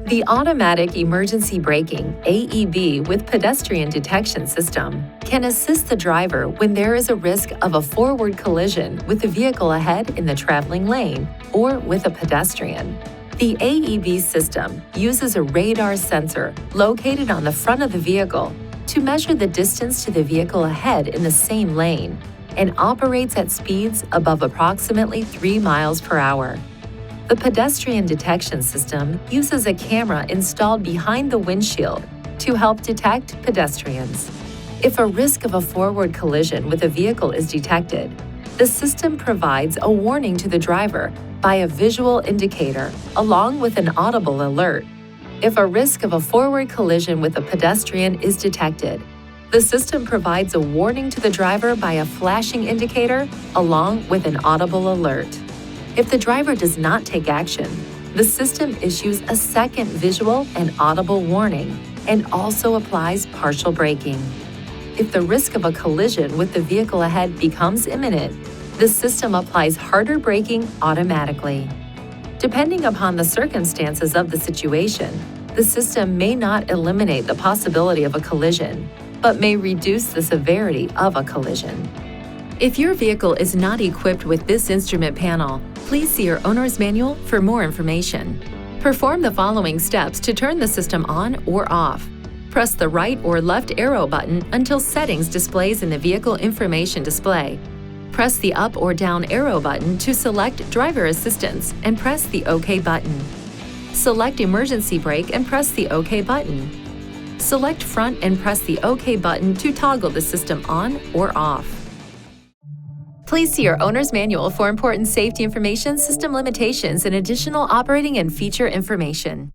The Automatic Emergency Braking (AEB) with Pedestrian Detection system can assist the driver when there is a risk of a forward collision with the vehicle ahead in the traveling lane or with a pedestrian. The AEB system uses a radar sensor located on the front of the vehicle to measure the distance to the vehicle ahead in the same lane and operates at speeds above approximately 3 miles per hour. The pedestrian detection system uses a camera installed behind the windshield to help detect pedestrians. If a risk of a forward collision with a vehicle is detected, the system provides a warning to the driver by a visual indicator along with an audible alert. If a risk of a forward collision with a pedestrian is detected, the system provides a warning to the driver by a flashing indicator along with an audible alert. If the driver does not take action, the system issues a second visual and audible warning and also applies partial braking. If the risk of a collision with the vehicle ahead becomes imminent, the system applies harder braking automatically. Depending upon the circumstances of the situation, the system may not eliminate the possibility of a collision, but may reduce the severity of a collision. If your vehicle is not equipped with this instrument panel, please see your owner's manual for more information. Perform the following steps to turn the system on or off. Press the right or left arrow button until settings displays in the vehicle information display. Press the up or down arrow button to select driver assistance and press the OK button. Select emergency brake and press the OK button. Select front and press the OK button to toggle the system on or off. Please see your owner's manual for important safety information, system limitations, and additional operating and feature information.